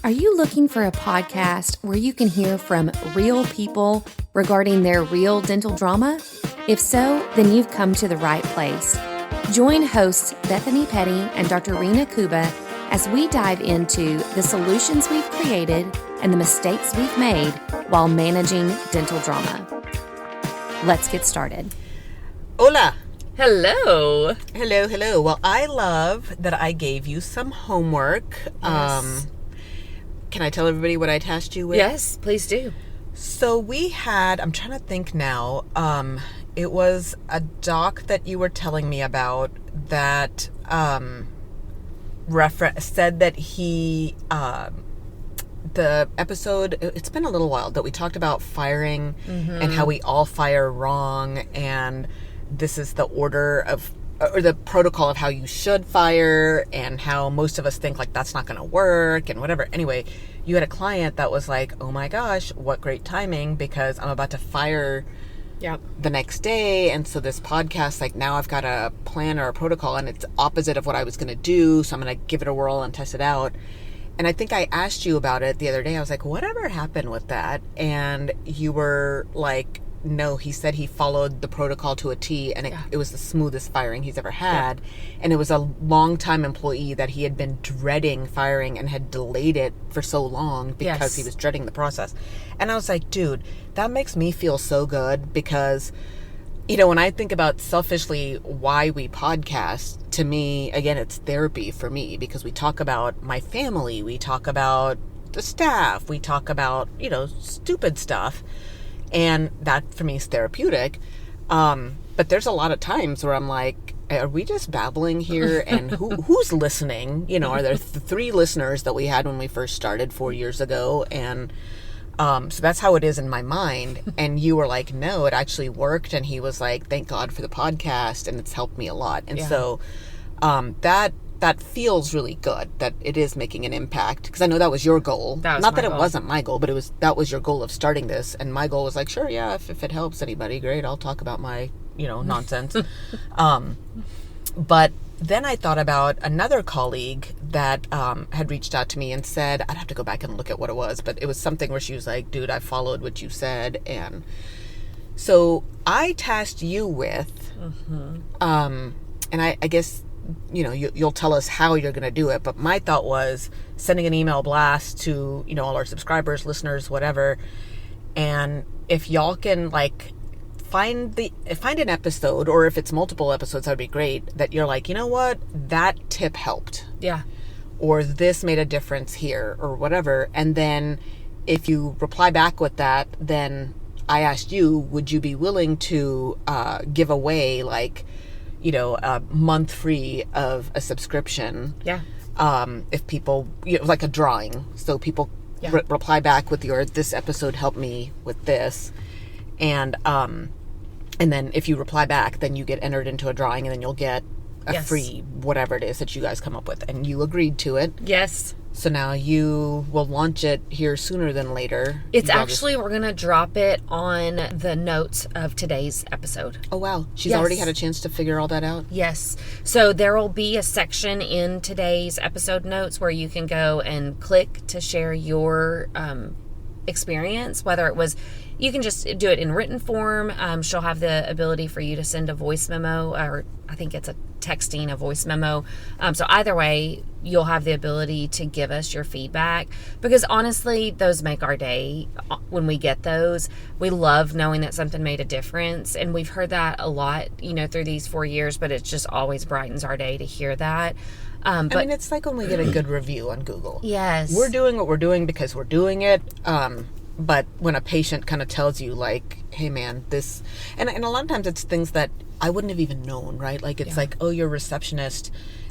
Are you looking for a podcast where you can hear from real people regarding their real dental drama? If so, then you've come to the right place. Join hosts Bethany Petty and Dr. Rena Kuba as we dive into the solutions we've created and the mistakes we've made while managing dental drama. Let's get started. Hola. Hello. Hello. Well, I love that I gave you some homework. Yes. Can I tell everybody what I tasked you with? Yes, please do. So we had, I'm trying to think now, it was a doc that you were telling me about that said that he, the episode, it's been a little while, that we talked about firing and how we all fire wrong, and this is the order of, or the protocol of how you should fire, and how most of us think like that's not going to work and whatever. Anyway, you had a client that was like, oh my gosh, what great timing, because I'm about to fire the next day. And so this podcast, like now I've got a plan or a protocol and it's opposite of what I was going to do. So I'm going to give it a whirl and test it out. And I think I asked you about it the other day. I was like, whatever happened with that? And you were like, no, he said he followed the protocol to a T, and it was the smoothest firing he's ever had. And it was a long-time employee that he had been dreading firing and had delayed it for so long because he was dreading the process. And I was like, dude, that makes me feel so good, because, you know, when I think about selfishly why we podcast, to me, again, it's therapy for me, because we talk about my family, we talk about the staff, we talk about, you know, stupid stuff. And that, for me, is therapeutic. But there's a lot of times where I'm like, are we just babbling here? And who's listening? You know, are there 3 listeners that we had when we first started 4 years ago? And so that's how it is in my mind. And you were like, no, it actually worked. And he was like, thank God for the podcast. And it's helped me a lot. And so that feels really good, that it is making an impact, because I know that was your goal. Not that it wasn't my goal, but that was your goal of starting this. And my goal was like, sure, yeah, if it helps anybody, great, I'll talk about my, you know, nonsense. But then I thought about another colleague that had reached out to me and said, I'd have to go back and look at what it was, but it was something where she was like, dude, I followed what you said. And so I tasked you with, and I guess, you know, you'll tell us how you're going to do it. But my thought was sending an email blast to, you know, all our subscribers, listeners, whatever. And if y'all can like find an episode, or if it's multiple episodes, that'd be great, that you're like, you know what, that tip helped. Yeah. Or this made a difference here, or whatever. And then if you reply back with that, then I asked you, would you be willing to give away like, you know, a month free of a subscription. Yeah. If people, you know, like a drawing. So people reply back with this episode helped me with this. And then if you reply back, then you get entered into a drawing, and then you'll get a free whatever it is that you guys come up with. And you agreed to it. Yes. So now you will launch it here sooner than later. It's actually, we're going to drop it on the notes of today's episode. Oh, wow. She's already had a chance to figure all that out? Yes. So there will be a section in today's episode notes where you can go and click to share your experience, whether it was, you can just do it in written form. She'll have the ability for you to send a voice memo, or I think it's a voice memo. So either way, you'll have the ability to give us your feedback, because honestly, those make our day when we get those. We love knowing that something made a difference, and we've heard that a lot, you know, through these 4 years, but it just always brightens our day to hear that. But I mean, it's like when we get a good review on Google. Yes. We're doing what we're doing because we're doing it. But when a patient kind of tells you like, hey man, this, and a lot of times it's things that I wouldn't have even known, right? Like it's like, oh, your receptionist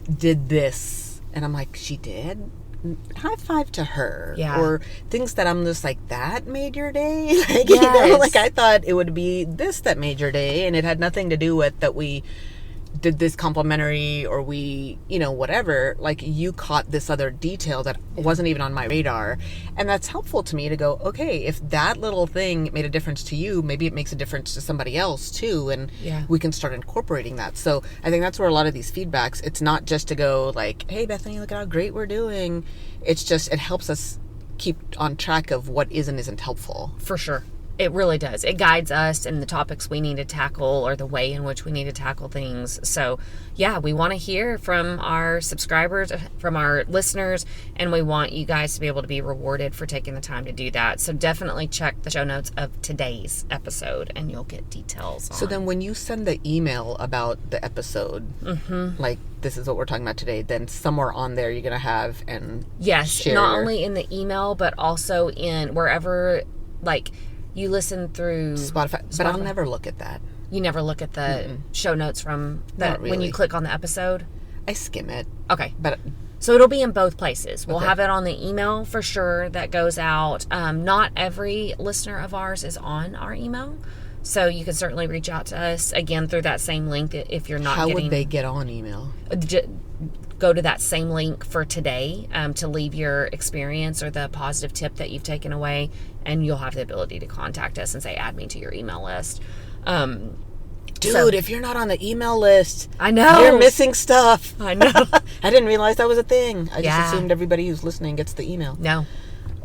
did this. And I'm like, she did? High five to her. Yeah. Or things that I'm just like, that made your day? Like, you know, like I thought it would be this that made your day, and it had nothing to do with that we did this complimentary, or we, whatever, like, you caught this other detail that wasn't even on my radar. And that's helpful to me to go, okay, if that little thing made a difference to you, maybe it makes a difference to somebody else too. And we can start incorporating that. So I think that's where a lot of these feedbacks, it's not just to go like, hey, Bethany, look at how great we're doing. It's just, it helps us keep on track of what is and isn't helpful. For sure. It really does. It guides us in the topics we need to tackle or the way in which we need to tackle things. So, yeah, we want to hear from our subscribers, from our listeners, and we want you guys to be able to be rewarded for taking the time to do that. So definitely check the show notes of today's episode, and you'll get details on. So then when you send the email about the episode, like, this is what we're talking about today, then somewhere on there you're going to have and share. Not only in the email, but also in wherever, like, you listen through Spotify. But I'll never look at that. You never look at the show notes from that Not really. when you click on the episode? I skim it. Okay. But so it'll be in both places. We'll have it on the email for sure that goes out. Not every listener of ours is on our email. So you can certainly reach out to us, again, through that same link if you're not How would they get on email? Go to that same link for today to leave your experience or the positive tip that you've taken away, and you'll have the ability to contact us and say, add me to your email list. Dude, if you're not on the email list, I know you're missing stuff. I know. I didn't realize that was a thing. I just Yeah. assumed everybody who's listening gets the email. No.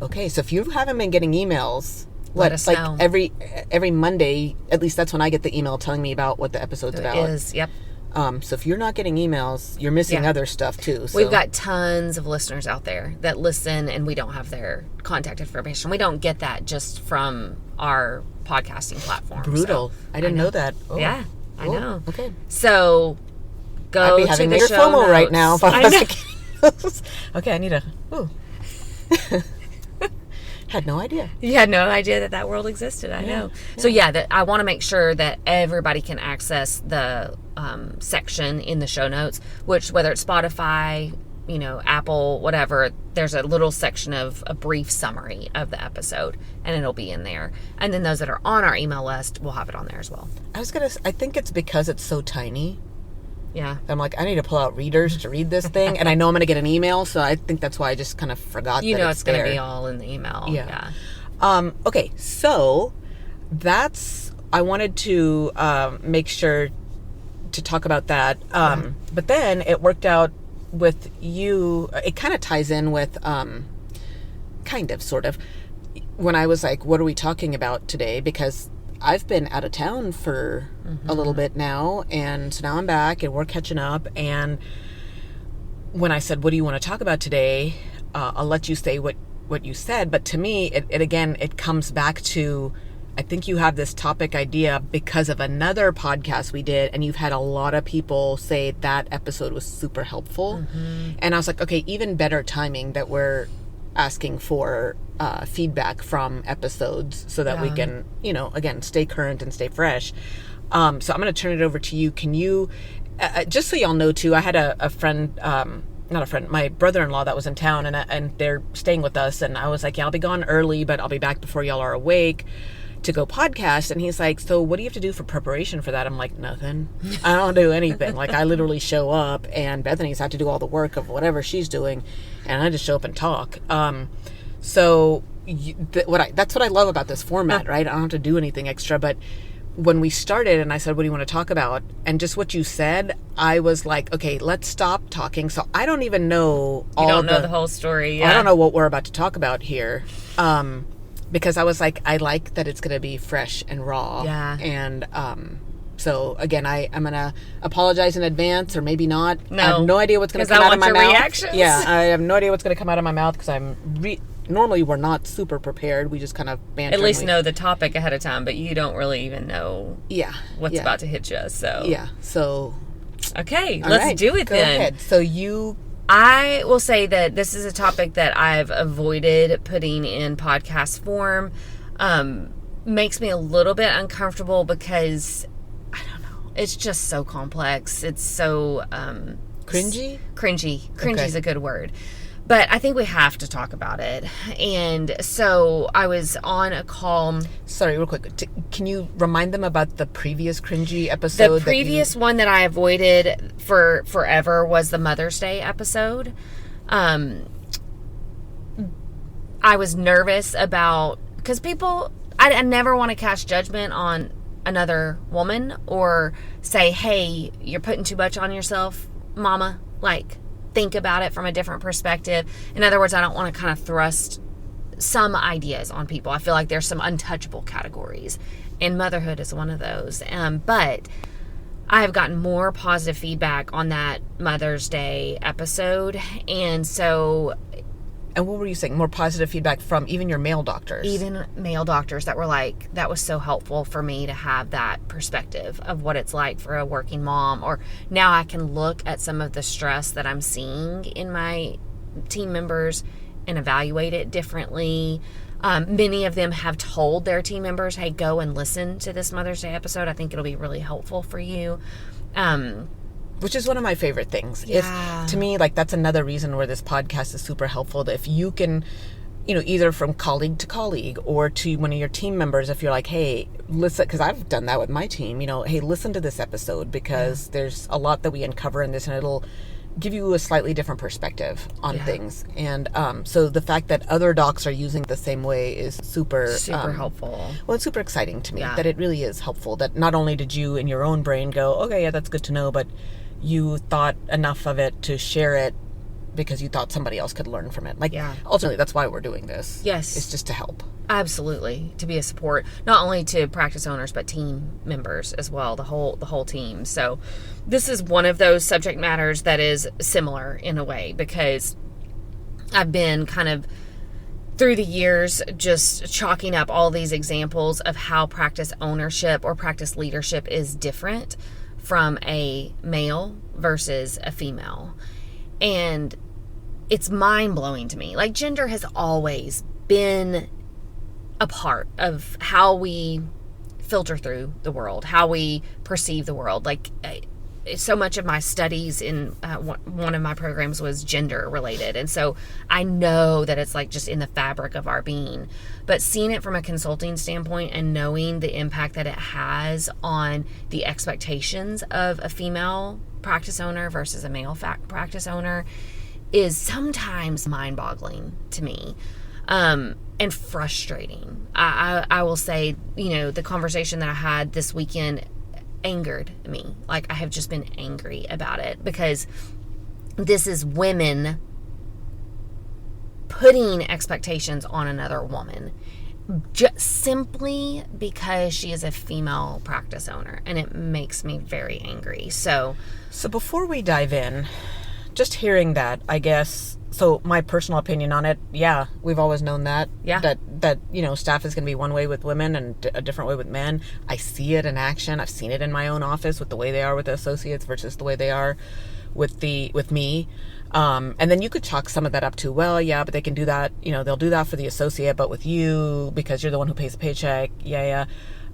Okay, so if you haven't been getting emails, Let us know. every Monday, at least that's when I get the email telling me about what the episode's about. It is, yep. So if you're not getting emails, you're missing other stuff too. So. We've got tons of listeners out there that listen, and we don't have their contact information. We don't get that just from our podcasting platform. Brutal. So, I didn't know that. Oh. Yeah, I know. Okay. So go I'd be to having the bigger show FOMO notes. right now. If I I wasn't know. getting those. Okay, I need a. Ooh. Had no idea. You had no idea that world existed. I know. So I want to make sure that everybody can access the section in the show notes, which whether it's Spotify, Apple, whatever, there's a little section of a brief summary of the episode, and it'll be in there. And then those that are on our email list, we'll have it on there as well. I think it's because it's so tiny. Yeah. I'm like, I need to pull out readers to read this thing, and I know I'm going to get an email, so I think that's why I just kind of forgot that it's going to there. be all in the email. Yeah. Okay, so I wanted to make sure to talk about that. But then it worked out with you. It kind of ties in with, sort of, when I was like, what are we talking about today? Because I've been out of town for a little bit now, and so now I'm back and we're catching up. And when I said, what do you want to talk about today? I'll let you say what you said. But to me, it comes back to, I think you have this topic idea because of another podcast we did, and you've had a lot of people say that episode was super helpful. And I was like, okay, even better timing that we're asking for feedback from episodes so that we can, again, stay current and stay fresh. So I'm going to turn it over to you. Can you, just so y'all know too, I had a friend, not a friend, my brother-in-law that was in town, and they're staying with us. And I was like, yeah, I'll be gone early, but I'll be back before y'all are awake to go podcast. And he's like, so what do you have to do for preparation for that? I'm like, nothing. I don't do anything. Like, I literally show up, and Bethany's had to do all the work of whatever she's doing, and I just show up and talk. So that's what I love about this format, right? I don't have to do anything extra. But when we started and I said, what do you want to talk about? And just what you said, I was like, okay, let's stop talking. So I don't even know You don't know the whole story. Yeah. I don't know what we're about to talk about here. Because I was like, I like that it's going to be fresh and raw. Yeah. And so, again, I'm going to apologize in advance, or maybe not. No. I have no idea what's going to come out of my mouth. Reactions. Yeah, I have no idea what's going to come out of my mouth because normally we're not super prepared. We just kind of banter. At least know the topic ahead of time, but you don't really even know what's about to hit you. So Okay, let's do it Go then. ahead. So I will say that this is a topic that I've avoided putting in podcast form. Makes me a little bit uncomfortable because, I don't know, it's just so complex. It's so... cringy? Cringy. Cringy is a good word. But I think we have to talk about it. And so I was on a call. Sorry, real quick. Can you remind them about the previous cringy episode? The previous one that I avoided for forever was the Mother's Day episode. I was nervous about, because people, I never want to cast judgment on another woman or say, hey, you're putting too much on yourself, mama. Like, think about it from a different perspective. In other words, I don't want to kind of thrust some ideas on people. I feel like there's some untouchable categories, and motherhood is one of those. But I have gotten more positive feedback on that Mother's Day episode. And so... And what were you saying? More positive feedback from even your male doctors? Even male doctors that were like, that was so helpful for me to have that perspective of what it's like for a working mom. Or now I can look at some of the stress that I'm seeing in my team members and evaluate it differently. Many of them have told their team members, hey, go and listen to this Mother's Day episode. I think it'll be really helpful for you. Which is one of my favorite things. Yeah. To me, like, that's another reason where this podcast is super helpful. That if you can, either from colleague to colleague or to one of your team members, if you're like, hey, listen, because I've done that with my team, hey, listen to this episode because there's a lot that we uncover in this and it'll give you a slightly different perspective on things. And so the fact that other docs are using it the same way is super helpful. Well, it's super exciting to me that it really is helpful. That not only did you in your own brain go, okay, yeah, that's good to know, but you thought enough of it to share it because you thought somebody else could learn from it. Like, ultimately, that's why we're doing this. Yes. It's just to help. Absolutely. To be a support, not only to practice owners, but team members as well, the whole team. So this is one of those subject matters that is similar in a way, because I've been kind of through the years just chalking up all these examples of how practice ownership or practice leadership is different from a male versus a female. And it's mind-blowing to me. Like, gender has always been a part of how we filter through the world, how we perceive the world. Like, so much of my studies in one of my programs was gender related. And so I know that it's like just in the fabric of our being. But seeing it from a consulting standpoint and knowing the impact that it has on the expectations of a female practice owner versus a male practice owner is sometimes mind-boggling to me. And frustrating. I will say, the conversation that I had this weekend angered me. Like, I have just been angry about it because this is women putting expectations on another woman just simply because she is a female practice owner, and it makes me very angry. So before we dive in, just hearing that, I guess, so my personal opinion on it, we've always known that. Yeah. That staff is going to be one way with women and a different way with men. I see it in action. I've seen it in my own office with the way they are with the associates versus the way they are with me. And then you could chalk some of that up to, well, yeah, but they can do that. They'll do that for the associate, but with you, because you're the one who pays the paycheck. Yeah.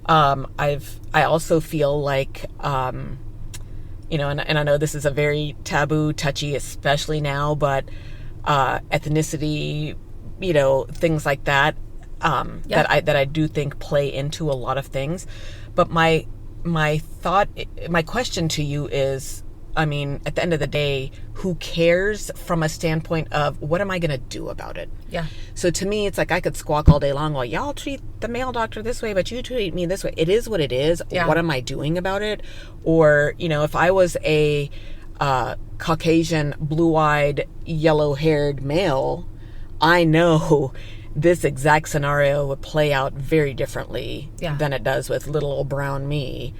I also feel like, and I know this is a very taboo, touchy, especially now, but ethnicity, things like that, that I do think play into a lot of things. But my question to you is, at the end of the day, who cares from a standpoint of what am I going to do about it? Yeah. So to me, it's like I could squawk all day long, well, y'all treat the male doctor this way, but you treat me this way. It is what it is. Yeah. What am I doing about it? Or, if I was a Caucasian, blue-eyed, yellow-haired male, I know this exact scenario would play out very differently than it does with little old brown me.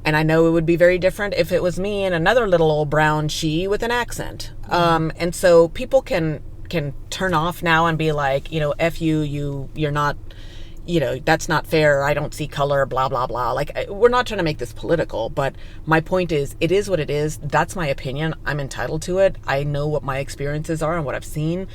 And I know it would be very different if it was me and another little old brown she with an accent. And so people can turn off now and be like, F you're not, that's not fair. I don't see color, blah, blah, blah. Like, we're not trying to make this political, but my point is, it is what it is. That's my opinion. I'm entitled to it. I know what my experiences are and what I've seen.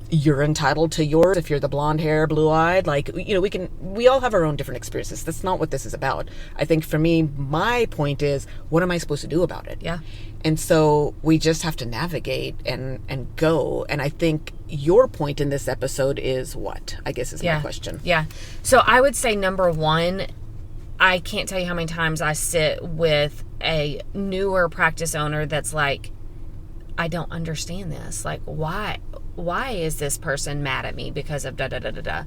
you're entitled to yours. If you're the blonde hair, blue eyed, like, we all have our own different experiences. That's not what this is about. I think for me, my point is, what am I supposed to do about it? Yeah. And so we just have to navigate and go. And I think your point in this episode is what? I guess is my question. Yeah. So I would say number one, I can't tell you how many times I sit with a newer practice owner that's like, I don't understand this. Like, why is this person mad at me because of da-da-da-da-da?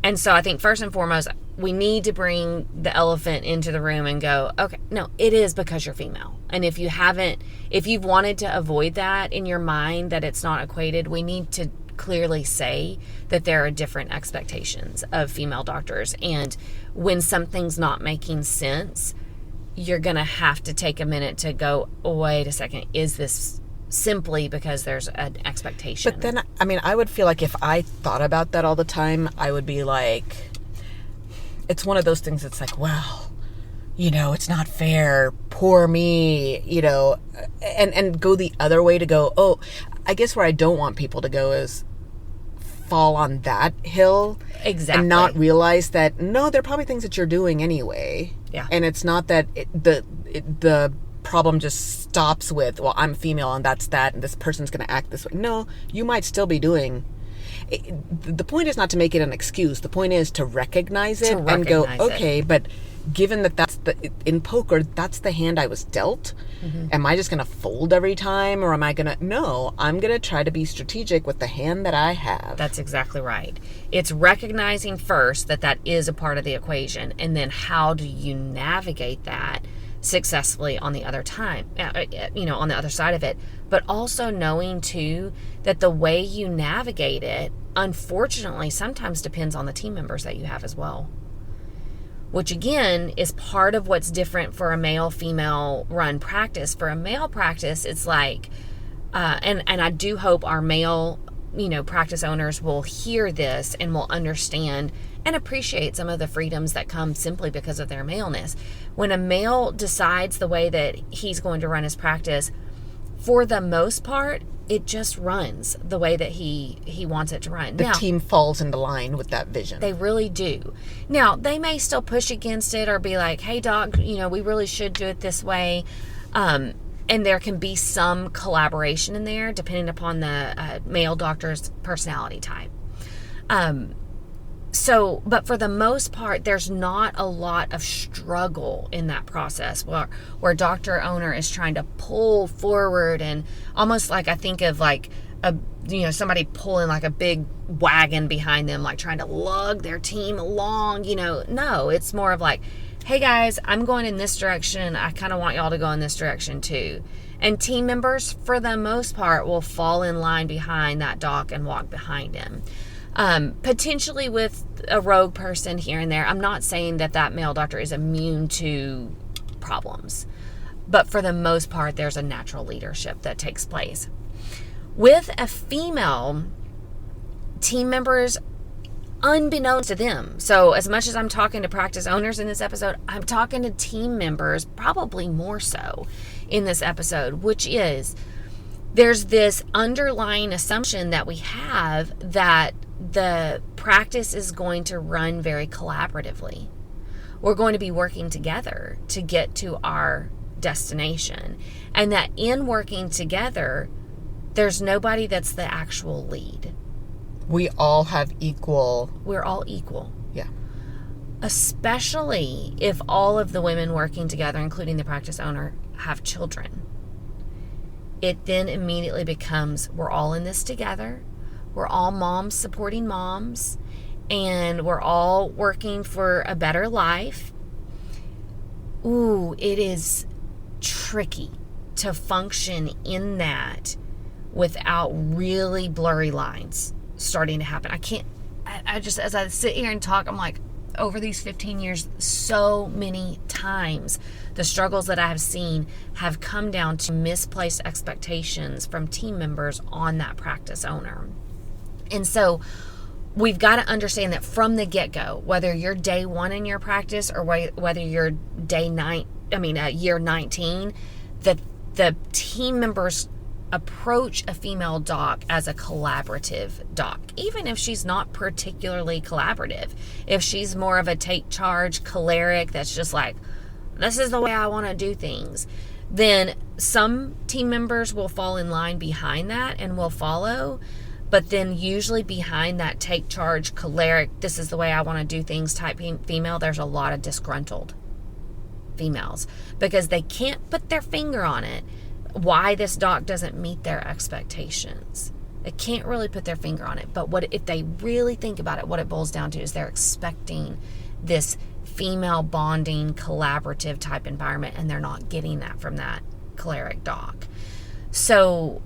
And so I think first and foremost, we need to bring the elephant into the room and go, okay, no, it is because you're female. And if you've wanted to avoid that in your mind, that it's not equated, we need to clearly say that there are different expectations of female doctors. And when something's not making sense, you're going to have to take a minute to go, wait a second, is this simply because there's an expectation? But then, I mean, I would feel like if I thought about that all the time, I would be like, it's one of those things that's like, well, it's not fair, poor me, and go the other way to go, oh, I guess where I don't want people to go is fall on that hill. Exactly. And not realize that, no, there are probably things that you're doing anyway. Yeah. And it's not that the problem just stops with, well, I'm female and that's that, and this person's going to act this way. No, you might still be doing. The point is not to make it an excuse. The point is to recognize it and go, okay, but given that in poker, that's the hand I was dealt. Mm-hmm. Am I just going to fold every time, or am I going to? No, I'm going to try to be strategic with the hand that I have. That's exactly right. It's recognizing first that is a part of the equation, and then how do you navigate that successfully on the other on the other side of it, but also knowing too that the way you navigate it, unfortunately, sometimes depends on the team members that you have as well. Which again is part of what's different for a male-female run practice. For a male practice, it's like, and I do hope our male, practice owners will hear this and will understand and appreciate some of the freedoms that come simply because of their maleness. When a male decides the way that he's going to run his practice, for the most part, it just runs the way that he wants it to run. The team falls into line with that vision. They really do. Now, they may still push against it or be like, hey, doc, we really should do it this way. And there can be some collaboration in there depending upon the male doctor's personality type. But for the most part, there's not a lot of struggle in that process where doctor owner is trying to pull forward, and almost like I think of like somebody pulling like a big wagon behind them, like trying to lug their team along, no, it's more of like, hey guys, I'm going in this direction. I kind of want y'all to go in this direction too. And team members, for the most part, will fall in line behind that doc and walk behind him. Potentially with a rogue person here and there. I'm not saying that male doctor is immune to problems, but for the most part, there's a natural leadership that takes place. With a female, team members, unbeknownst to them. So as much as I'm talking to practice owners in this episode, I'm talking to team members, probably more so in this episode, which is there's this underlying assumption that we have that the practice is going to run very collaboratively. We're going to be working together to get to our destination. And that in working together, there's nobody that's the actual lead. We all have equal. We're all equal. Yeah. Especially if all of the women working together, including the practice owner, have children. It then immediately becomes, we're all in this together. We're all moms supporting moms, and we're all working for a better life. Ooh, it is tricky to function in that without really blurry lines starting to happen. I just, as I sit here and talk, I'm like, over these 15 years, so many times the struggles that I have seen have come down to misplaced expectations from team members on that practice owner. And so we've got to understand that from the get-go, whether you're day one in your practice or whether you're year 19, that the team members' approach a female doc as a collaborative doc, even if she's not particularly collaborative. If she's more of a take charge choleric that's just like, this is the way I want to do things, then some team members will fall in line behind that and will follow. But then usually behind that take charge choleric, this is the way I want to do things type female, there's a lot of disgruntled females because they can't put their finger on it why this doc doesn't meet their expectations. They can't really put their finger on it. But what if they really think about it, what it boils down to is they're expecting this female bonding, collaborative type environment, and they're not getting that from that choleric doc. So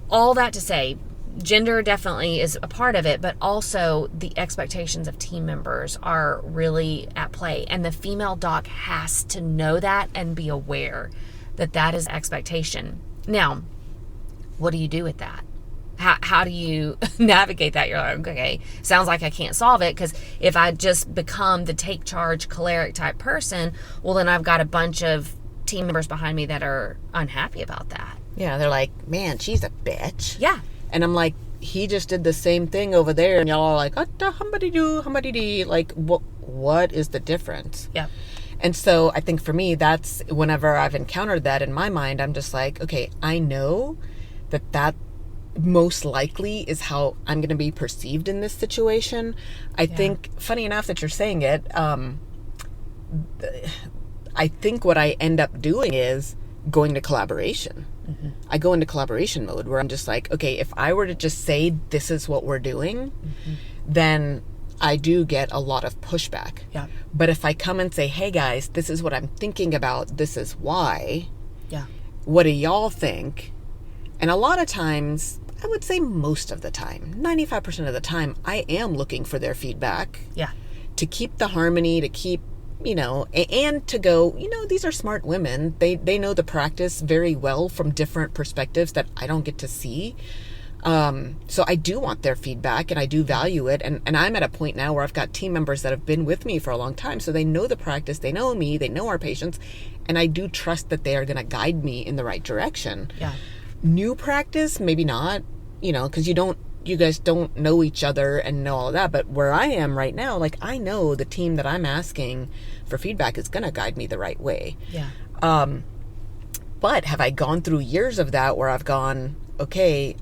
all that to say, gender definitely is a part of it, but also the expectations of team members are really at play. And the female doc has to know that and be aware that that is expectation. Now, what do you do with that? How do you navigate that? You're like, okay, sounds like I can't solve it, because if I just become the take charge choleric type person, well, then I've got a bunch of team members behind me that are unhappy about that. Yeah, they're like, man, she's a bitch. Yeah. And I'm like, he just did the same thing over there, and y'all are like, humbody-doo. Like, what is the difference? Yeah. And so I think for me, that's whenever I've encountered that in my mind, I'm just like, okay, I know that most likely is how I'm going to be perceived in this situation. I think, funny enough that you're saying it, I think what I end up doing is going to collaboration. Mm-hmm. I go into collaboration mode where I'm just like, okay, if I were to just say this is what we're doing, mm-hmm. then I do get a lot of pushback. Yeah. But if I come and say, hey guys, this is what I'm thinking about, this is why. Yeah. What do y'all think? And a lot of times, I would say most of the time, 95% of the time, I am looking for their feedback. Yeah. To keep the harmony, to keep, and to go, these are smart women. They know the practice very well from different perspectives that I don't get to see. So I do want their feedback and I do value it. And I'm at a point now where I've got team members that have been with me for a long time. So they know the practice, they know me, they know our patients. And I do trust that they are going to guide me in the right direction. Yeah. New practice, maybe not, because you guys don't know each other and know all of that. But where I am right now, like, I know the team that I'm asking for feedback is going to guide me the right way. Yeah. But have I gone through years of that where I've gone, okay,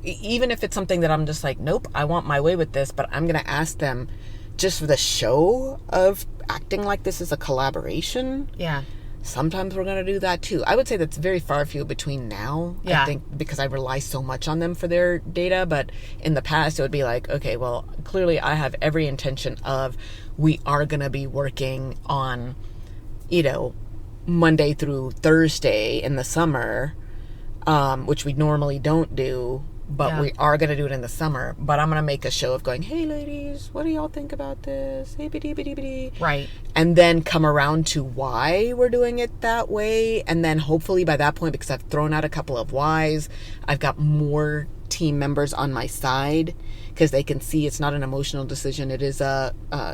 even if it's something that I'm just like, nope, I want my way with this, but I'm going to ask them just for the show of acting like this is a collaboration. Yeah. Sometimes we're going to do that too. I would say that's very far few between now. Yeah. I think because I rely so much on them for their data. But in the past, it would be like, okay, well, clearly I have every intention of we are going to be working on, Monday through Thursday in the summer, which we normally don't do. But we are going to do it in the summer. But I'm going to make a show of going, hey, ladies, what do y'all think about this? Hey, bitty. Right. And then come around to why we're doing it that way. And then hopefully by that point, because I've thrown out a couple of whys, I've got more team members on my side because they can see it's not an emotional decision. It is a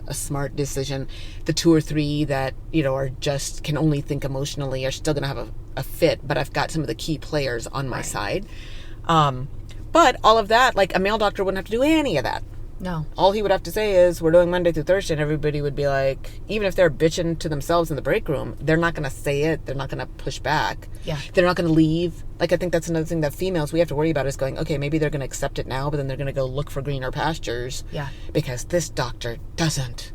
smart decision. The 2 or 3 that, are just can only think emotionally are still going to have a fit. But I've got some of the key players on my side. But all of that, like a male doctor wouldn't have to do any of that. No. All he would have to say is, we're doing Monday through Thursday, and everybody would be like, even if they're bitching to themselves in the break room, they're not going to say it. They're not going to push back. Yeah. They're not going to leave. Like, I think that's another thing that females, we have to worry about is going, okay, maybe they're going to accept it now, but then they're going to go look for greener pastures. Yeah. Because this doctor doesn't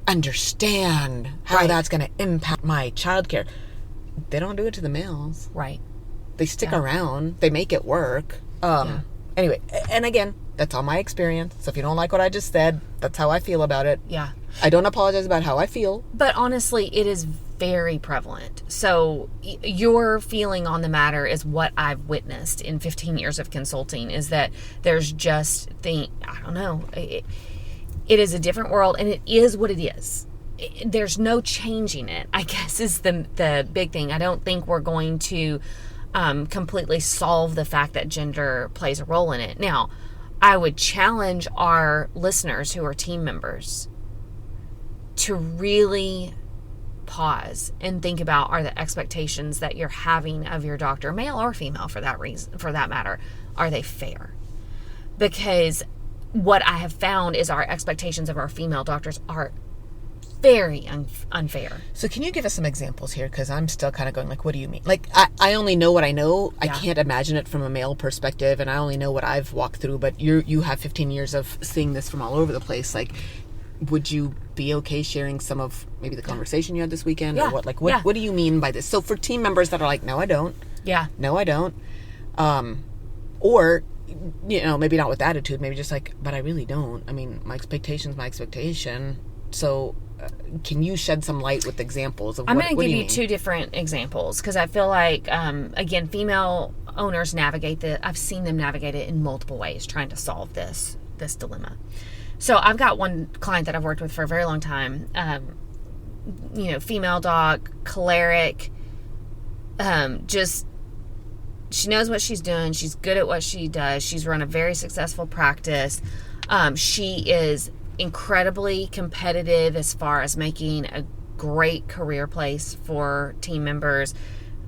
understand how that's going to impact my childcare. They don't do it to the males. Right. They stick around. They make it work. Anyway, and again, that's all my experience. So if you don't like what I just said, that's how I feel about it. Yeah. I don't apologize about how I feel. But honestly, it is very prevalent. So your feeling on the matter is what I've witnessed in 15 years of consulting, is that there's just I don't know. It is a different world, and it is what it is. There's no changing it, I guess, is the big thing. I don't think we're going to completely solve the fact that gender plays a role in it. Now, I would challenge our listeners who are team members to really pause and think about, are the expectations that you're having of your doctor, male or female for that matter, are they fair? Because what I have found is our expectations of our female doctors are very unfair. So can you give us some examples here? Because I'm still kind of going like, what do you mean? Like, I only know what I know. Yeah. I can't imagine it from a male perspective, and I only know what I've walked through. But you have 15 years of seeing this from all over the place. Like, would you be okay sharing some of maybe the conversation you had this weekend? Yeah. Or what? Like, what do you mean by this? So for team members that are like, no, I don't. Yeah. No, I don't. Or, you know, maybe not with attitude. Maybe just like, but I really don't. I mean, my expectation's my expectation. So can you shed some light with examples of I'm going to give you two different examples, because I feel like, again, female owners I've seen them navigate it in multiple ways trying to solve this dilemma. So I've got one client that I've worked with for a very long time, female dog, choleric, she knows what she's doing. She's good at what she does. She's run a very successful practice. She is incredibly competitive as far as making a great career place for team members.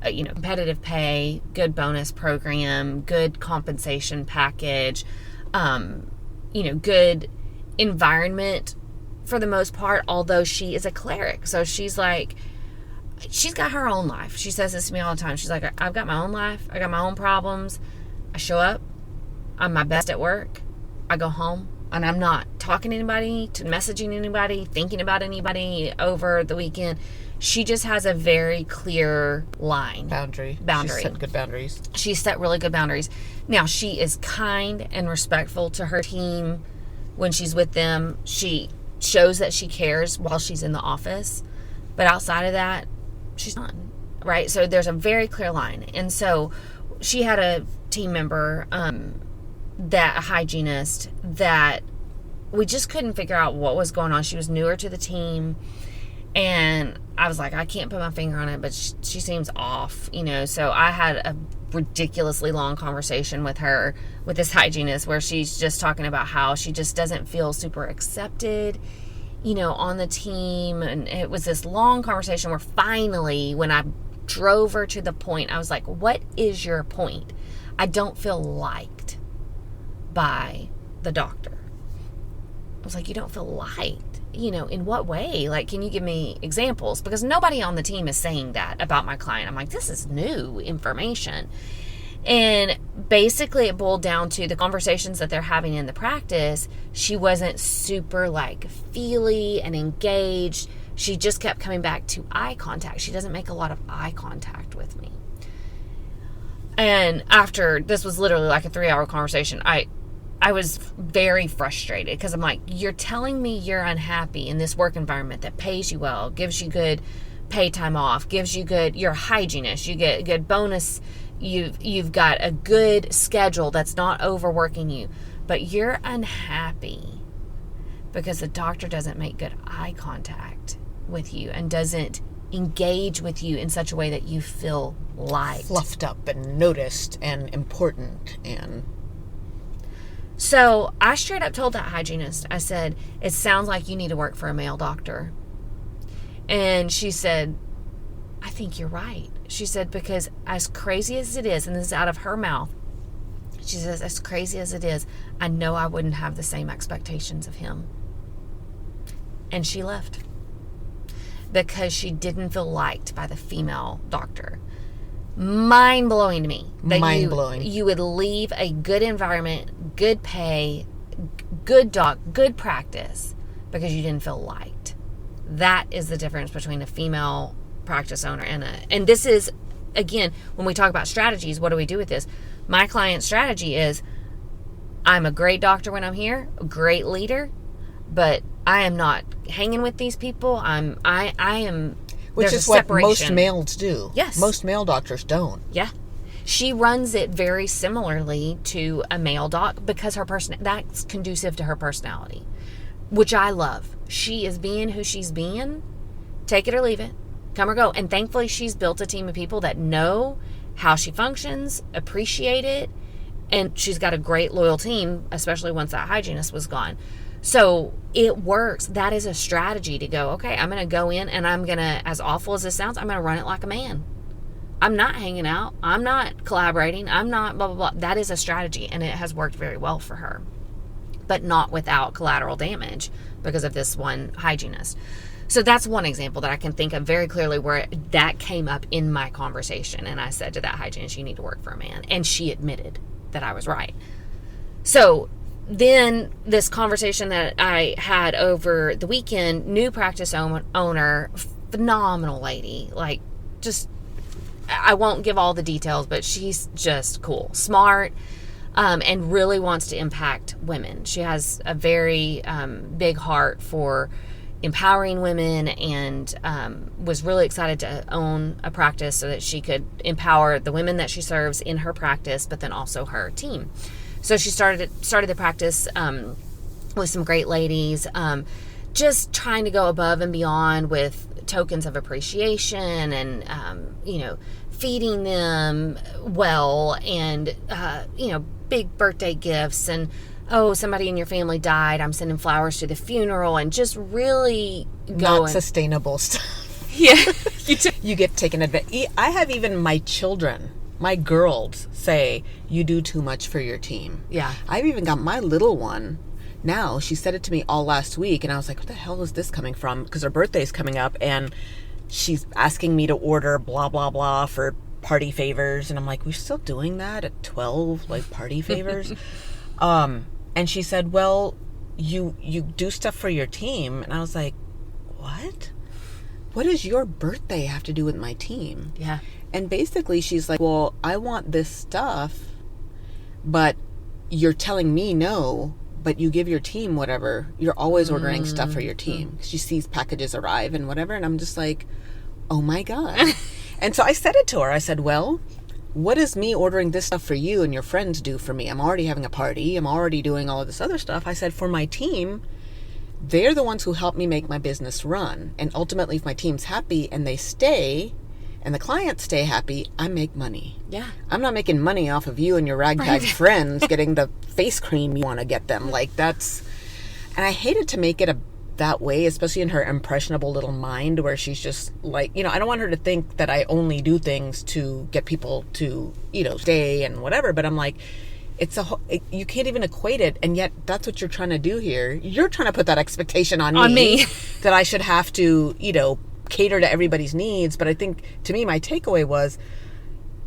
Competitive pay, good bonus program, good compensation package, good environment for the most part, although she is a cleric. So she's got her own life. She says this to me all the time. She's like, I've got my own life. I got my own problems. I show up. I'm my best at work. I go home. And I'm not talking to anybody, messaging anybody, thinking about anybody over the weekend. She just has a very clear line. Boundary. She's set good boundaries. She's set really good boundaries. Now, she is kind and respectful to her team when she's with them. She shows that she cares while she's in the office. But outside of that, she's not. Right? So there's a very clear line. And so she had a team member, a hygienist, that we just couldn't figure out what was going on. She was newer to the team, and I was like, I can't put my finger on it, but she seems off, so I had a ridiculously long conversation with her, with this hygienist, where she's just talking about how she just doesn't feel super accepted, on the team. And it was this long conversation where finally, when I drove her to the point, I was like, what is your point? I don't feel liked by the doctor. I was like, you don't feel liked? In what way? Like, can you give me examples? Because nobody on the team is saying that about my client. I'm like, this is new information. And basically it boiled down to the conversations that they're having in the practice. She wasn't super feely and engaged. She just kept coming back to eye contact. She doesn't make a lot of eye contact with me. And after, this was literally like a 3-hour conversation, I was very frustrated, because I'm like, you're telling me you're unhappy in this work environment that pays you well, gives you good pay time off, you're a hygienist, you get a good bonus, you've got a good schedule that's not overworking you, but you're unhappy because the doctor doesn't make good eye contact with you and doesn't engage with you in such a way that you feel liked, fluffed up and noticed and important. And so I straight up told that hygienist, I said, it sounds like you need to work for a male doctor. And she said, I think you're right. She said, because as crazy as it is, and this is out of her mouth, she says, as crazy as it is, I know I wouldn't have the same expectations of him. And she left because she didn't feel liked by the female doctor. Mind-blowing to me. Mind-blowing. You would leave a good environment, good pay, good dog, good practice because you didn't feel liked. That is the difference between a female practice owner and this is, again, when we talk about strategies, what do we do with this? My client's strategy is, I'm a great doctor when I'm here, a great leader, but I am not hanging with these people. I am. Which is what most males do. Yes. Most male doctors don't. Yeah. She runs it very similarly to a male doc because that's conducive to her personality, which I love. She is being who she's being. Take it or leave it. Come or go. And thankfully, she's built a team of people that know how she functions, appreciate it, And she's got a great loyal team, especially once that hygienist was gone. So it works. That is a strategy to go, okay, I'm going to go in and I'm going to, as awful as this sounds, I'm going to run it like a man. I'm not hanging out. I'm not collaborating. I'm not blah, blah, blah. That is a strategy, and it has worked very well for her, but not without collateral damage because of this one hygienist. So that's one example that I can think of very clearly where that came up in my conversation. And I said to that hygienist, you need to work for a man. And she admitted that I was right. So then this conversation that I had over the weekend, new practice owner, phenomenal lady, like just, I won't give all the details, but she's just cool, smart, and really wants to impact women. She has a very big heart for empowering women, and was really excited to own a practice so that she could empower the women that she serves in her practice, but then also her team. So she started the practice with some great ladies, just trying to go above and beyond with tokens of appreciation and, feeding them well, and, big birthday gifts, and, oh, somebody in your family died, I'm sending flowers to the funeral, and just really going. Not sustainable stuff. Yeah. You get taken advantage. I have even my children, my girls, say, you do too much for your team. Yeah. I've even got my little one now. She said it to me all last week, and I was like, what the hell is this coming from? Because her birthday's coming up, and she's asking me to order blah, blah, blah for party favors. And I'm like, we're still doing that at 12, like party favors? And she said, well, you do stuff for your team. And I was like, what? What does your birthday have to do with my team? Yeah. And basically she's like, well, I want this stuff, but you're telling me no, but you give your team whatever. You're always ordering stuff for your team. She sees packages arrive and whatever. And I'm just like, oh my God. And so I said it to her. I said, well, what does me ordering this stuff for you and your friends do for me? I'm already having a party. I'm already doing all of this other stuff. I said, for my team, they're the ones who help me make my business run. And ultimately, if my team's happy and they stay and the clients stay happy, I make money. Yeah. I'm not making money off of you and your ragtag friends getting the face cream you want to get them. Like that's, and I hated to make it that way, especially in her impressionable little mind where she's just like, I don't want her to think that I only do things to get people to, stay and whatever. But I'm like, you can't even equate it. And yet that's what you're trying to do here. You're trying to put that expectation on me. That I should have to, cater to everybody's needs. But I think to me, my takeaway was,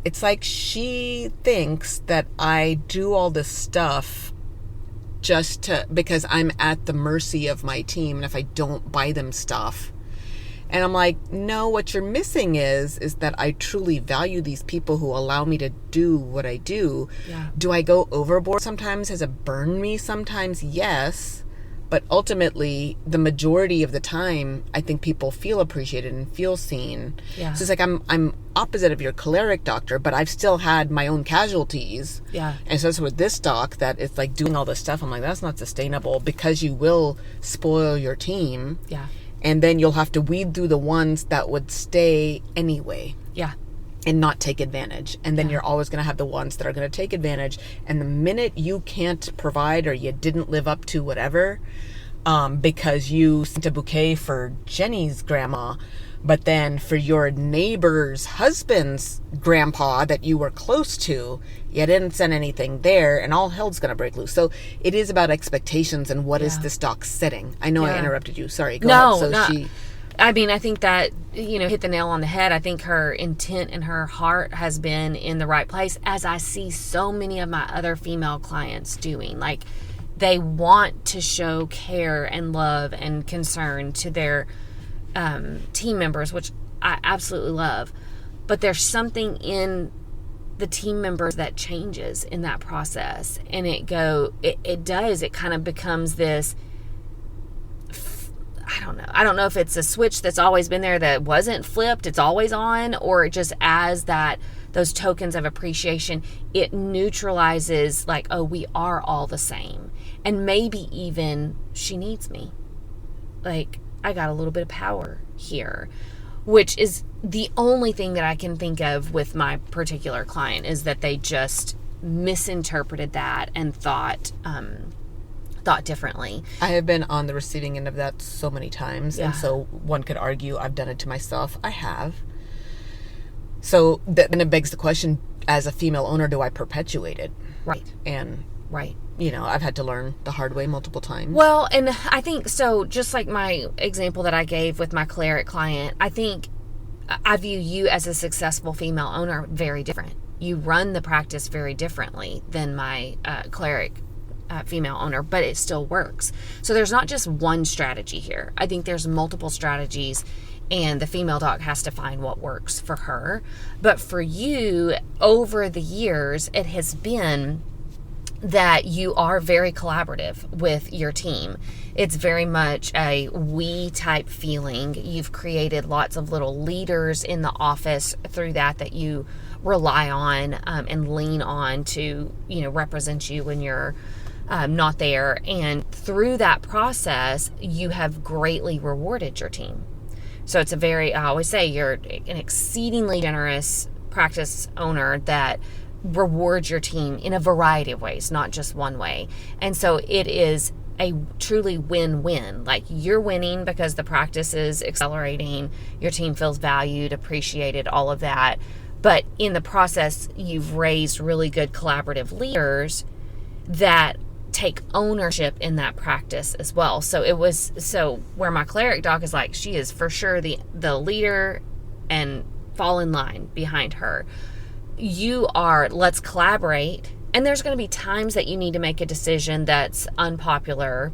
it's like she thinks that I do all this stuff because I'm at the mercy of my team, and if I don't buy them stuff. And I'm like, no, what you're missing is that I truly value these people who allow me to do what I do. Yeah. Do I go overboard sometimes? Has it burned me sometimes? Yes. But ultimately, the majority of the time, I think people feel appreciated and feel seen. Yeah. So it's like I'm opposite of your choleric doctor, but I've still had my own casualties. Yeah. And so it's with this doc that it's like doing all this stuff. I'm like, that's not sustainable, because you will spoil your team. Yeah. And then you'll have to weed through the ones that would stay anyway. Yeah. And not take advantage. And then you're always going to have the ones that are going to take advantage. And the minute you can't provide, or you didn't live up to whatever, because you sent a bouquet for Jenny's grandma, but then for your neighbor's husband's grandpa that you were close to, you didn't send anything there, and all hell's going to break loose. So it is about expectations and what is this doc setting. I know I interrupted you. Sorry. Go ahead. So I think that, hit the nail on the head. I think her intent and her heart has been in the right place, as I see so many of my other female clients doing. Like, they want to show care and love and concern to their team members, which I absolutely love. But there's something in the team members that changes in that process. And it kind of becomes this, I don't know if it's a switch that's always been there that wasn't flipped, it's always on, or just as those tokens of appreciation, it neutralizes like, oh, we are all the same. And maybe even she needs me. Like, I got a little bit of power here, which is the only thing that I can think of with my particular client, is that misinterpreted that and thought differently. I have been on the receiving end of that so many times. Yeah. And so one could argue I've done it to myself. I have. So then it begs the question, as a female owner, do I perpetuate it? Right. And, Right. I've had to learn the hard way multiple times. Well, and I think so, just like my example that I gave with my cleric client, I think I view you as a successful female owner very different. You run the practice very differently than my cleric female owner, but it still works. So there's not just one strategy here. I think there's multiple strategies, and the female doc has to find what works for her. But for you, over the years, it has been that you are very collaborative with your team. It's very much a we type feeling. You've created lots of little leaders in the office through that you rely on and lean on to, represent you when you're not there. And through that process, you have greatly rewarded your team. So it's I always say you're an exceedingly generous practice owner that rewards your team in a variety of ways, not just one way. And so it is a truly win-win. Like, you're winning because the practice is accelerating, your team feels valued, appreciated, all of that. But in the process, you've raised really good collaborative leaders that take ownership in that practice as well. So where my cleric doc is like, she is for sure the leader and fall in line behind her. You are, let's collaborate. And there's going to be times that you need to make a decision that's unpopular.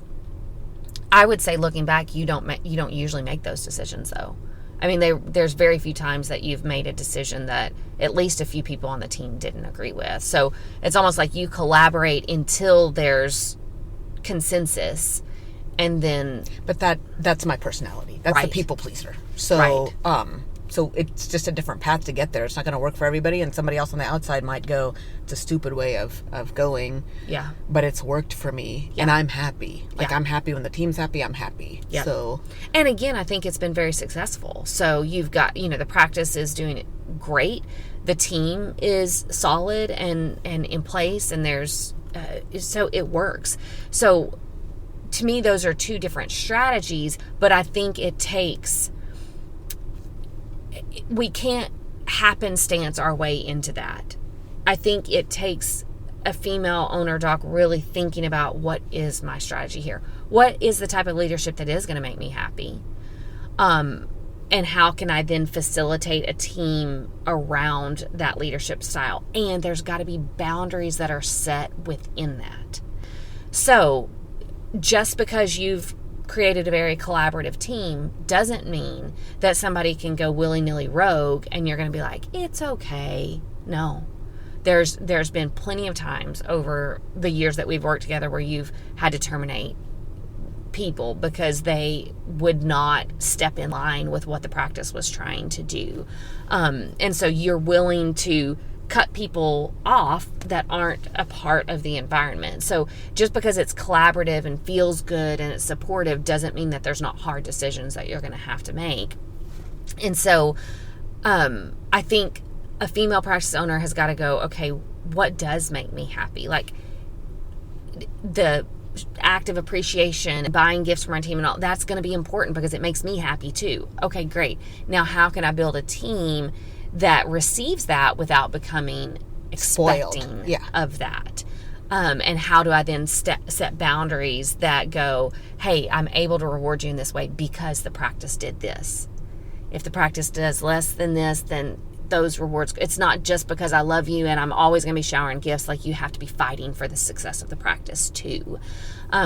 I would say, looking back, you don't usually make those decisions, though. I mean, there's very few times that you've made a decision that at least a few people on the team didn't agree with. So it's almost like you collaborate until there's consensus, and then. But that's my personality. That's right. The people pleaser. So, right. So it's just a different path to get there. It's not going to work for everybody, and somebody else on the outside might go, it's a stupid way of going. Yeah. But it's worked for me, and I'm happy. Like, I'm happy when the team's happy, I'm happy. Yeah. So. And again, I think it's been very successful. So you've got, the practice is doing great. The team is solid and in place, and there's, so it works. So to me, those are two different strategies, but I think we can't happenstance our way into that. I think it takes a female owner doc really thinking about, what is my strategy here? What is the type of leadership that is going to make me happy? And how can I then facilitate a team around that leadership style? And there's got to be boundaries that are set within that. So just because you've created a very collaborative team doesn't mean that somebody can go willy-nilly rogue and you're going to be like, it's okay. No. There's been plenty of times over the years that we've worked together where you've had to terminate people because they would not step in line with what the practice was trying to do. And so you're willing to cut people off that aren't a part of the environment. So just because it's collaborative and feels good and it's supportive doesn't mean that there's not hard decisions that you're going to have to make. And so I think a female practice owner has got to go, okay, what does make me happy? Like, the act of appreciation, buying gifts for my team and all, that's going to be important because it makes me happy too. Okay, great. Now, how can I build a team that receives that without becoming expecting of that? And how do I then set boundaries that go, hey, I'm able to reward you in this way because the practice did this. If the practice does less than this, then those rewards, it's not just because I love you and I'm always going to be showering gifts. Like, you have to be fighting for the success of the practice too.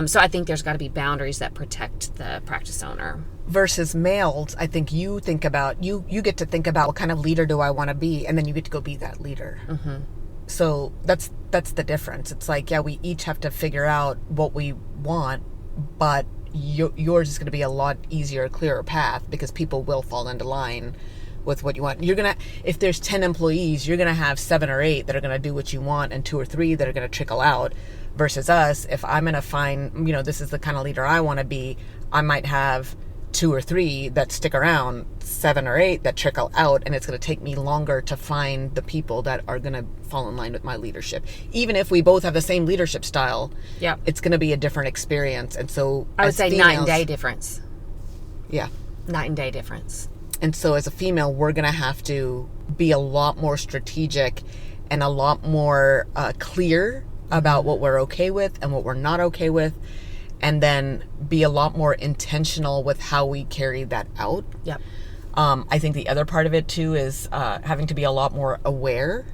So I think there's got to be boundaries that protect the practice owner. Versus males, I think you think about, you get to think about, what kind of leader do I want to be? And then you get to go be that leader. Mm-hmm. So that's the difference. It's like, yeah, we each have to figure out what we want, but yours is going to be a lot easier, clearer path because people will fall into line with what you want. If there's 10 employees, you're going to have 7 or 8 that are going to do what you want and 2 or 3 that are going to trickle out. Versus us, if I'm going to find, this is the kind of leader I want to be, I might have 2 or 3 that stick around, 7 or 8 that trickle out, and it's going to take me longer to find the people that are going to fall in line with my leadership. Even if we both have the same leadership style, it's going to be a different experience. And so I would say females, night and day difference. Yeah. Night and day difference. And so as a female, we're going to have to be a lot more strategic and a lot more clear about what we're okay with and what we're not okay with. And then be a lot more intentional with how we carry that out. Yep. I think the other part of it too is having to be a lot more aware.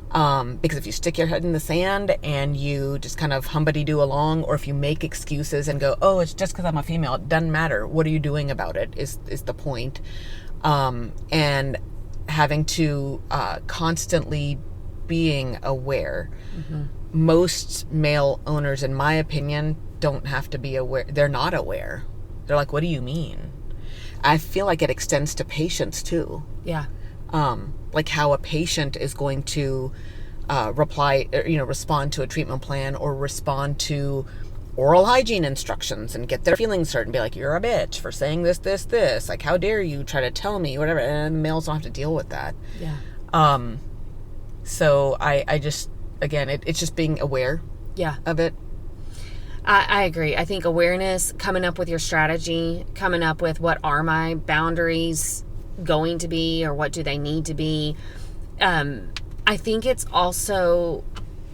Because if you stick your head in the sand and you just kind of humbity-do along, or if you make excuses and go, oh, it's just because I'm a female, it doesn't matter. What are you doing about it is the point. And having to constantly being aware. Mm-hmm. Most male owners, in my opinion, don't have to be aware. They're not aware. They're like, what do you mean? I feel like it extends to patients too. Yeah. Like how a patient is going to respond to a treatment plan or respond to oral hygiene instructions and get their feelings hurt and be like, you're a bitch for saying this. Like, how dare you try to tell me, whatever. And males don't have to deal with that. Yeah. So I just, again, it's just being aware of it. I agree. I think awareness, coming up with your strategy, coming up with what are my boundaries going to be or what do they need to be. I think it's also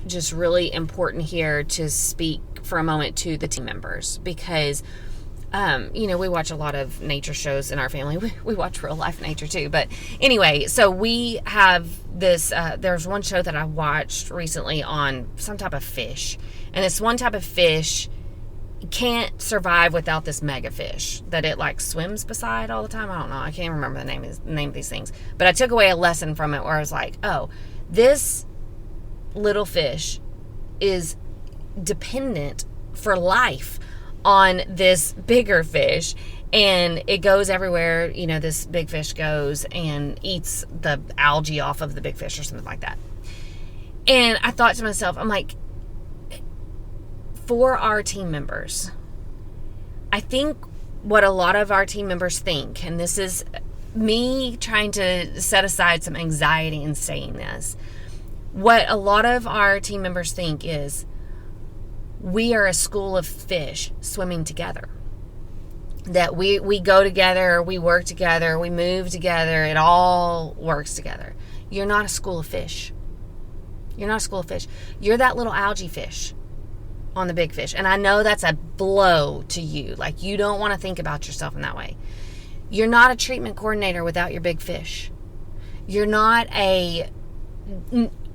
just really important here to speak for a moment to the team members because, we watch a lot of nature shows in our family. We watch real life nature too. But anyway, so we have this, there's one show that I watched recently on some type of fish. And this one type of fish can't survive without this mega fish that it like swims beside all the time. I don't know. I can't remember the name of these things. But I took away a lesson from it where I was like, oh, this little fish is dependent for life on this bigger fish. And it goes everywhere, this big fish goes and eats the algae off of the big fish or something like that. And I thought to myself, I'm like, for our team members, I think what a lot of our team members think, and this is me trying to set aside some anxiety in saying this, what a lot of our team members think is we are a school of fish swimming together. That we go together, we work together, we move together, it all works together. You're not a school of fish. You're not a school of fish. You're that little algae fish on the big fish. And I know that's a blow to you. Like, you don't want to think about yourself in that way. You're not a treatment coordinator without your big fish. You're not a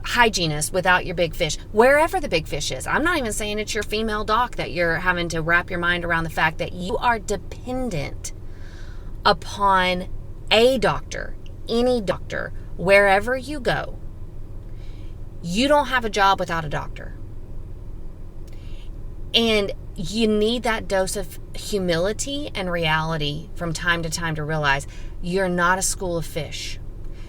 hygienist without your big fish, wherever the big fish is. I'm not even saying it's your female doc that you're having to wrap your mind around the fact that you are dependent upon a doctor, any doctor, wherever you go. You don't have a job without a doctor. And you need that dose of humility and reality from time to time to realize you're not a school of fish.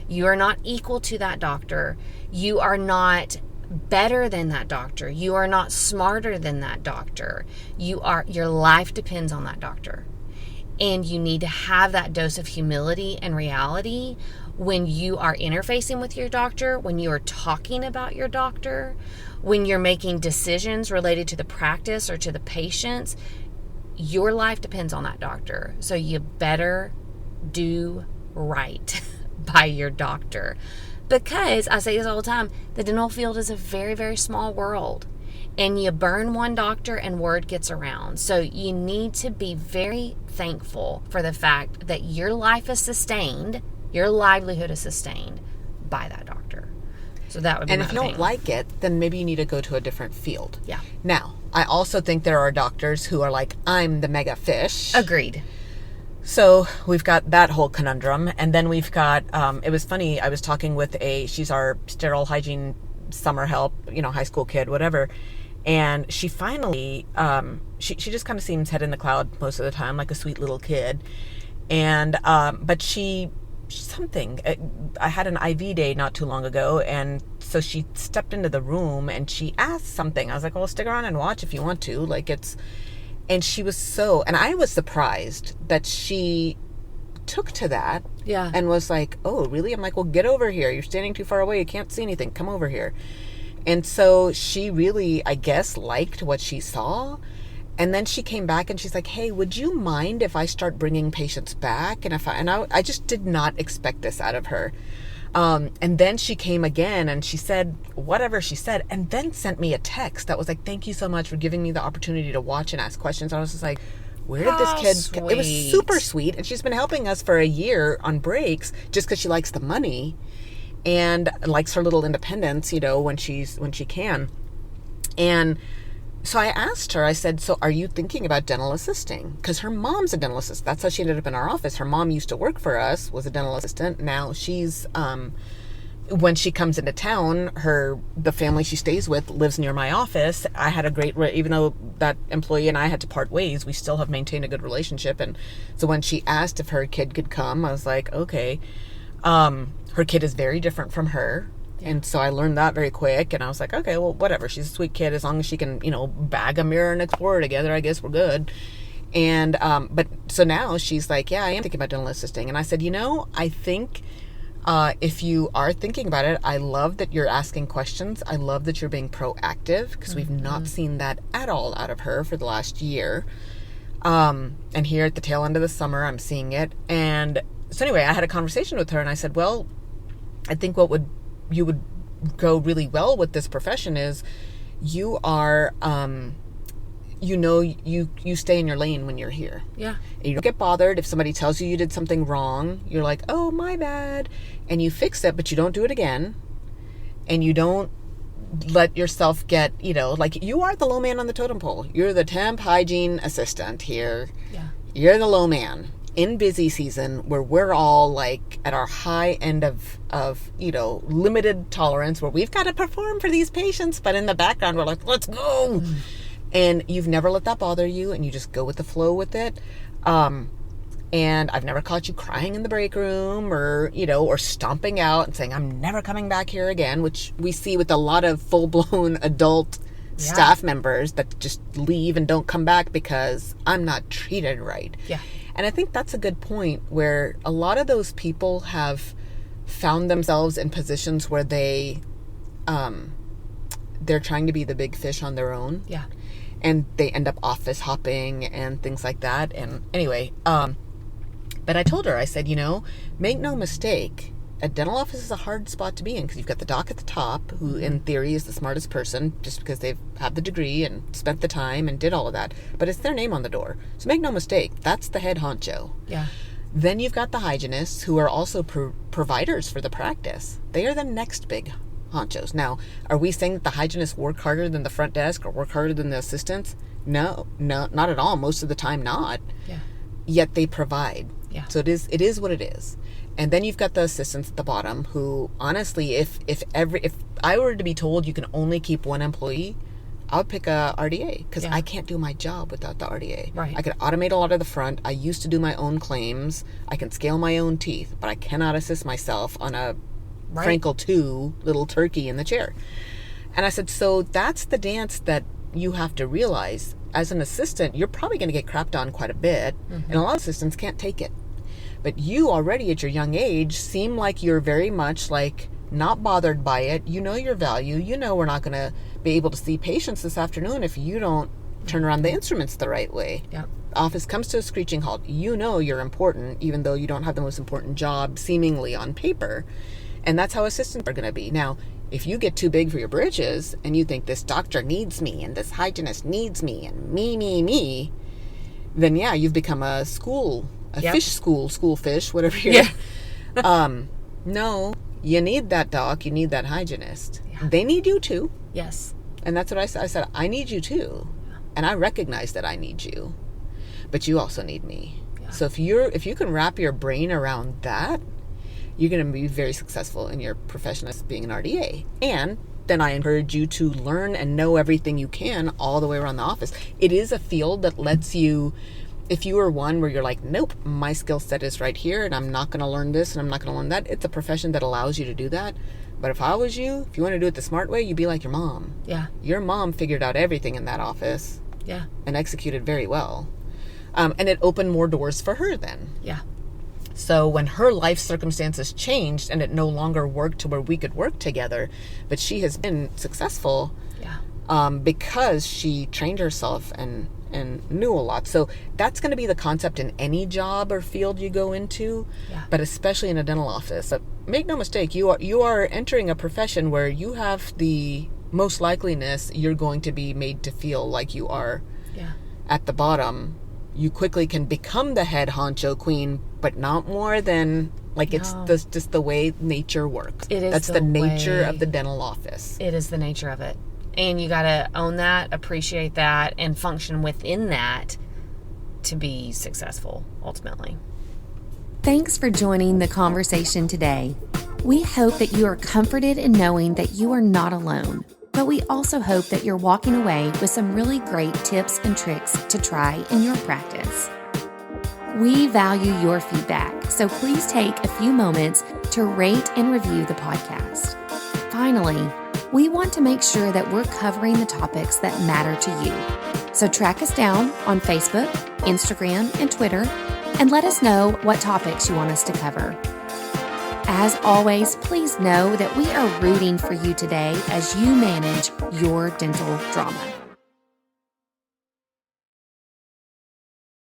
You are not equal to that doctor. You are not better than that doctor. You are not smarter than that doctor. Your life depends on that doctor. And you need to have that dose of humility and reality when you are interfacing with your doctor, when you are talking about your doctor, when you're making decisions related to the practice or to the patients. Your life depends on that doctor. So you better do right by your doctor. Because, I say this all the time, the dental field is a very, very small world. And you burn one doctor and word gets around. So you need to be very thankful for the fact that your life is sustained, your livelihood is sustained by that doctor. So that would be And my if you don't opinion. like it, then maybe you need to go to a different field. Yeah. Now, I also think there are doctors who are like, I'm the mega fish. Agreed. So we've got that whole conundrum. And then we've got, it was funny, I was talking with she's our sterile hygiene summer help, high school kid, whatever. And she finally, she just kind of seems head in the cloud most of the time, like a sweet little kid. And, but something, I had an IV day not too long ago. And so she stepped into the room and she asked something. I was like, well, stick around and watch if you want to. And she was and I was surprised that she took to that. Yeah. And was like, oh, really? I'm like, well, get over here. You're standing too far away. You can't see anything. Come over here. And so she really, I guess, liked what she saw. And then she came back and she's like, hey, would you mind if I start bringing patients back? And I just did not expect this out of her. And then she came again and she said whatever she said, and then sent me a text that was like, thank you so much for giving me the opportunity to watch and ask questions. I was just like, where did this kid... Sweet. It was super sweet. And she's been helping us for a year on breaks just because she likes the money and likes her little independence, when she can. And so I asked her, I said, so are you thinking about dental assisting? Because her mom's a dental assistant. That's how she ended up in our office. Her mom used to work for us, was a dental assistant. Now she's, when she comes into town, the family she stays with lives near my office. I had a great, even though that employee and I had to part ways, we still have maintained a good relationship. And so when she asked if her kid could come, I was like, okay. Her kid is very different from her. Yeah. And so I learned that very quick, and I was like, okay, well, whatever. She's a sweet kid. As long as she can, bag a mirror and explore together, I guess we're good. And, but so now she's like, yeah, I am thinking about dental assisting. And I said, I think, if you are thinking about it, I love that you're asking questions. I love that you're being proactive, because we've not seen that at all out of her for the last year. And here at the tail end of the summer, I'm seeing it. And so anyway, I had a conversation with her, and I said, well, I think you would go really well with this profession is you are, you stay in your lane when you're here. Yeah. And you don't get bothered if somebody tells you did something wrong. You're like, oh, my bad. And you fix it, but you don't do it again. And you don't let yourself get, like you are the low man on the totem pole. You're the temp hygiene assistant here. Yeah. You're the low man in busy season where we're all like at our high end of limited tolerance, where we've got to perform for these patients, but in the background we're like, let's go. And you've never let that bother you, and you just go with the flow with it. And I've never caught you crying in the break room or stomping out and saying, I'm never coming back here again, which we see with a lot of full-blown adult staff members that just leave and don't come back because I'm not treated right. Yeah. And I think that's a good point, where a lot of those people have found themselves in positions where they're trying to be the big fish on their own. Yeah. And they end up office hopping and things like that. And anyway, but I told her, I said, make no mistake, a dental office is a hard spot to be in, because you've got the doc at the top, who in theory is the smartest person just because they've had the degree and spent the time and did all of that. But it's their name on the door. So make no mistake, that's the head honcho. Yeah. Then you've got the hygienists, who are also providers for the practice. They are the next big honchos. Now, are we saying that the hygienists work harder than the front desk or work harder than the assistants? No, not at all. Most of the time, not. Yeah. Yet they provide. Yeah. So it is what it is. And then you've got the assistants at the bottom, who honestly, if I were to be told you can only keep one employee, I would pick a RDA, because I can't do my job without the RDA. Right. I could automate a lot of the front. I used to do my own claims. I can scale my own teeth, but I cannot assist myself on a Frankel 2 little turkey in the chair. And I said, so that's the dance that you have to realize. As an assistant, you're probably going to get crapped on quite a bit, and a lot of assistants can't take it. But you already at your young age seem like you're very much like not bothered by it. You know your value. We're not going to be able to see patients this afternoon if you don't turn around the instruments the right way. Yeah. Office comes to a screeching halt. You're important, even though you don't have the most important job seemingly on paper. And that's how assistants are going to be. Now, if you get too big for your britches and you think this doctor needs me and this hygienist needs me and me, then you've become a fish school fish, whatever you're. Yeah. No, you need that doc. You need that hygienist. Yeah. They need you too. Yes. And that's what I said. I said, I need you too. Yeah. And I recognize that I need you, but you also need me. Yeah. So if you can wrap your brain around that, you're going to be very successful in your profession as being an RDA. And then I encourage you to learn and know everything you can all the way around the office. It is a field that lets you, if you are one where you're like, nope, my skill set is right here and I'm not going to learn this and I'm not going to learn that, it's a profession that allows you to do that. But if I was you, if you want to do it the smart way, you'd be like your mom. Yeah. Your mom figured out everything in that office. Yeah. And executed very well. And it opened more doors for her then. Yeah. So when her life circumstances changed and it no longer worked to where we could work together, but she has been successful because she trained herself and knew a lot. So that's going to be the concept in any job or field you go into, but especially in a dental office. But make no mistake, you are entering a profession where you have the most likeliness you're going to be made to feel like you are at the bottom. You quickly can become the head honcho queen, but not more than, like, it's just the way nature works. It is. That's the nature of the dental office. It is the nature of it. And you got to own that, appreciate that, and function within that to be successful, ultimately. Thanks for joining the conversation today. We hope that you are comforted in knowing that you are not alone, but we also hope that you're walking away with some really great tips and tricks to try in your practice. We value your feedback, so please take a few moments to rate and review the podcast. Finally, we want to make sure that we're covering the topics that matter to you. So track us down on Facebook, Instagram, and Twitter, and let us know what topics you want us to cover. As always, please know that we are rooting for you today as you manage your dental drama.